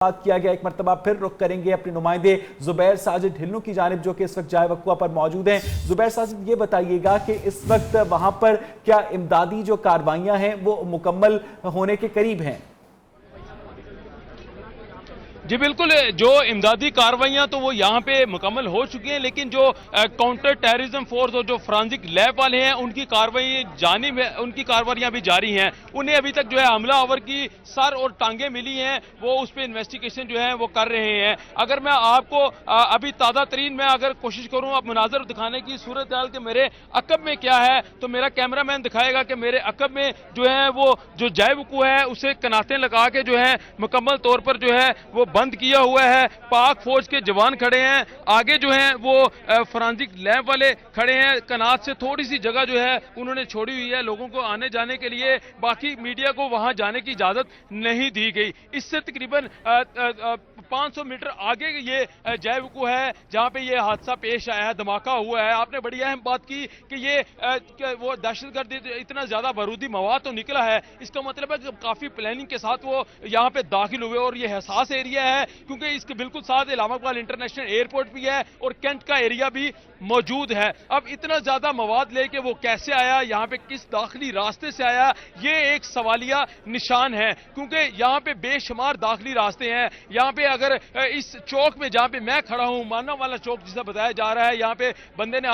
بات کیا گیا۔ ایک مرتبہ پھر رخ کریں گے اپنے نمائندے زبیر ساجد ڈھلنو کی جانب جو کہ اس وقت جائے وقوع پر موجود ہیں۔ زبیر ساجد، یہ بتائیے گا کہ اس وقت وہاں پر کیا امدادی جو کاروائیاں ہیں وہ مکمل ہونے کے قریب ہیں؟ جی بالکل، جو امدادی کارروائیاں تو وہ یہاں پہ مکمل ہو چکی ہیں، لیکن جو کاؤنٹر ٹیررزم فورس اور جو فرانزک لیب والے ہیں ان کی کارروائیاں بھی جاری ہیں۔ انہیں ابھی تک جو ہے حملہ آور کی سر اور ٹانگیں ملی ہیں، وہ اس پہ انویسٹیگیشن جو ہے وہ کر رہے ہیں۔ اگر میں آپ کو ابھی تازہ ترین میں اگر کوشش کروں اب مناظر دکھانے کی صورتحال کہ میرے عقب میں کیا ہے، تو میرا کیمرہ مین دکھائے گا کہ میرے عقب میں جو ہے وہ جو جائے وقوع ہے اسے کناتیں لگا کے جو ہے مکمل طور پر جو ہے وہ بند کیا ہوا ہے۔ پاک فوج کے جوان کھڑے ہیں، آگے جو ہیں وہ فرانزک لیب والے کھڑے ہیں۔ کنات سے تھوڑی سی جگہ جو ہے انہوں نے چھوڑی ہوئی ہے لوگوں کو آنے جانے کے لیے، باقی میڈیا کو وہاں جانے کی اجازت نہیں دی گئی۔ اس سے تقریباً 500 میٹر آگے یہ جائے وقوع ہے جہاں پہ یہ حادثہ پیش آیا ہے، دھماکہ ہوا ہے۔ آپ نے بڑی اہم بات کی کہ یہ وہ دہشت گرد اتنا زیادہ بارودی مواد تو نکلا ہے، اس کا مطلب ہے کہ کافی پلاننگ کے ساتھ وہ یہاں پہ داخل ہوئے، اور یہ حساس ایریا ہے کیونکہ اس کے بالکل ساتھ علامہ اقبال انٹرنیشنل ایئرپورٹ بھی ہے اور کینٹ کا ایریا بھی موجود ہے۔ اب اتنا زیادہ مواد لے کے وہ کیسے آیا، یہاں پہ کس داخلی راستے سے آیا، یہ ایک سوالیہ نشان ہے، کیونکہ یہاں پہ بے شمار داخلی راستے ہیں۔ یہاں پہ اگر اس چوک میں جہاں پہ میں کھڑا ہوں، مانا والا چوک جسے بتایا جا رہا ہے، یہاں پہ بندے نے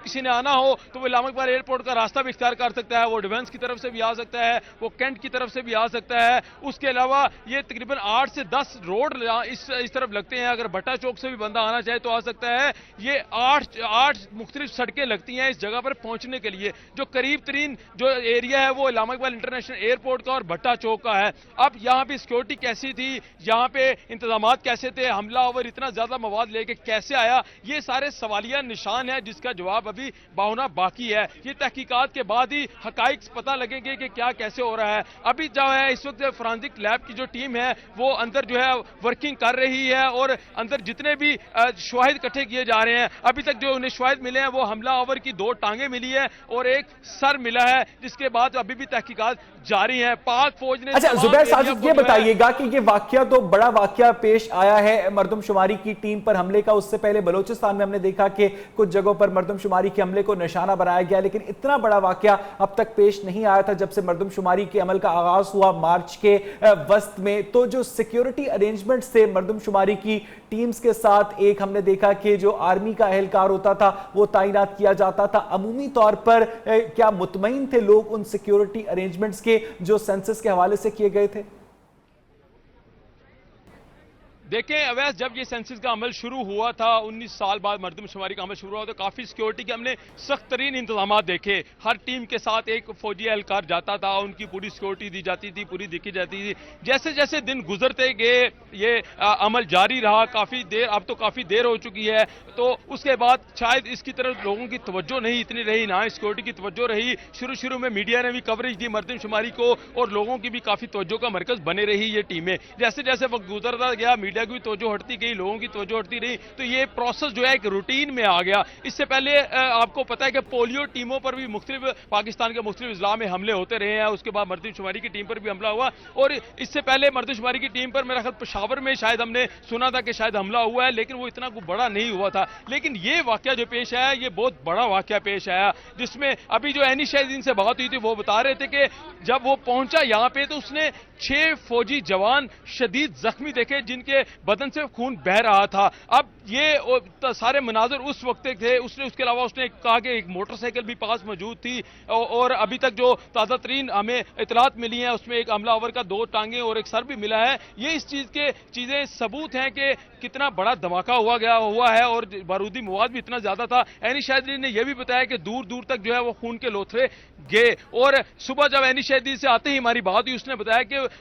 کسی نے آنا ہو تو وہ علامہ اقبال ایئرپورٹ کا راستہ بھی اختیار کر سکتا ہے، وہ ڈیفنس کی طرف سے بھی آ سکتا ہے، وہ کینٹ کی طرف سے بھی آ سکتا ہے۔ اس کے علاوہ یہ تقریباً 8 سے 10 روڈ اس طرف لگتے ہیں، اگر بٹا چوک سے بھی بندہ آنا چاہے تو آ سکتا ہے۔ یہ 8 مختلف سڑکیں لگتی ہیں اس جگہ پر پہنچنے کے لیے۔ جو قریب ترین جو ایریا ہے وہ علامہ اقبال انٹرنیشنل ایئرپورٹ کا اور بٹا چوک کا ہے۔ اب یہاں پہ سیکیورٹی کیسی تھی، یہاں پہ انتظامات کیسے تھے، حملہ آور اتنا زیادہ مواد لے کے کیسے آیا، یہ سارے سوالیہ نشان ہیں جس کا جواب ابھی ہونا باقی ہے۔ یہ تحقیقات کے بعد ہی حقائق پتہ لگیں گے کہ کیا کیسے ہو رہا ہے۔ ابھی جو ہے اس وقت فرانزک لیب کی جو ٹیم ہے وہ اندر جو ہے ورکنگ کر رہی ہے، اور اندر جتنے بھی شواہد اکٹھے کیے جا رہے ہیں۔ ابھی تک جو انہیں شواہد ملے ہیں وہ حملہ آور کی 2 ٹانگیں ملی ہے اور ایک سر ملا ہے، جس کے بعد ابھی بھی تحقیقات جاری ہیں۔ پاک فوج نے اچھا زبیر ساجد، یہ بتائیے گا کہ یہ واقعہ تو بڑا واقعہ پیش آیا ہے مردم شماری کی ٹیم پر حملے کا۔ اس سے پہلے بلوچستان میں ہم نے دیکھا کہ کچھ جگہوں پر مردم شماری کے عملے کو نشانہ بنایا گیا، لیکن اتنا بڑا واقعہ اب تک پیش نہیں آیا تھا جب سے مردم شماری کے عمل کا آغاز ہوا مارچ کے وسط میں۔ تو جو سیکیورٹی ارینجمنٹس تھے مردم شماری کی ٹیمز کے ساتھ، ایک ہم نے دیکھا کہ جو آرمی کا اہلکار ہوتا تھا وہ تعینات کیا جاتا تھا، عمومی طور پر کیا مطمئن تھے لوگ ان سیکیورٹی ارینجمنٹس کے جو سینسس کے حوالے سے کیے گئے تھے؟ دیکھیں اویس، جب یہ سینسس کا عمل شروع ہوا تھا 19 سال بعد مردم شماری کا عمل شروع ہوا تو کافی سیکیورٹی کے ہم نے سخت ترین انتظامات دیکھے۔ ہر ٹیم کے ساتھ ایک فوجی اہلکار جاتا تھا، ان کی پوری سیکیورٹی دی جاتی تھی، پوری دیکھی جاتی تھی۔ جیسے جیسے دن گزرتے گئے یہ عمل جاری رہا، کافی دیر، اب تو کافی دیر ہو چکی ہے، تو اس کے بعد شاید اس کی طرف لوگوں کی توجہ نہیں اتنی رہی، نہ سیکیورٹی کی توجہ رہی۔ شروع میں میڈیا نے بھی کوریج دی مردم شماری کو، اور لوگوں کی بھی کافی توجہ کا مرکز بنے رہی یہ ٹیمیں۔ جیسے جیسے وقت گزرتا گیا، میڈیا کی بھی توجہ ہٹتی گئی، لوگوں کی توجہ ہٹتی رہی، تو یہ پروسیس جو ہے ایک روٹین میں آ گیا۔ اس سے پہلے آپ کو پتا ہے کہ پولیو ٹیموں پر بھی مختلف پاکستان کے مختلف اضلاع میں حملے ہوتے رہے ہیں، اس کے بعد مردم شماری کی ٹیم پر بھی حملہ ہوا، اور اس سے پہلے مردم شماری کی ٹیم پر میرا خیال پشاور میں شاید ہم نے سنا تھا کہ شاید حملہ ہوا ہے، لیکن وہ اتنا بڑا نہیں ہوا تھا۔ لیکن یہ واقعہ جو پیش آیا یہ بہت بڑا واقعہ پیش آیا، جس میں ابھی جو اینی شاہدین سے بات ہوئی تھی وہ بتا رہے تھے کہ جب وہ پہنچا یہاں پہ تو اس نے 6 فوجی جوان شدید زخمی دیکھے جن کے بدن سے خون بہ رہا تھا۔ اب یہ سارے مناظر اس وقت تھے، اس کے علاوہ اس نے کہا کہ ایک موٹر سائیکل بھی پاس موجود تھی، اور ابھی تک جو تازہ ترین ہمیں اطلاعات ملی ہیں اس میں ایک حملہ آور کا 2 ٹانگیں اور ایک سر بھی ملا ہے۔ یہ اس چیز کے چیزیں ثبوت ہیں کہ کتنا بڑا دھماکہ ہوا ہے، اور بارودی مواد بھی اتنا زیادہ تھا۔ اینی شاہدین نے یہ بھی بتایا کہ دور دور تک جو ہے وہ خون کے لوتھڑے گئے، اور صبح جب اینی شاہدین سے آتے ہی ہماری بات ہوئی، اس نے بتایا کہ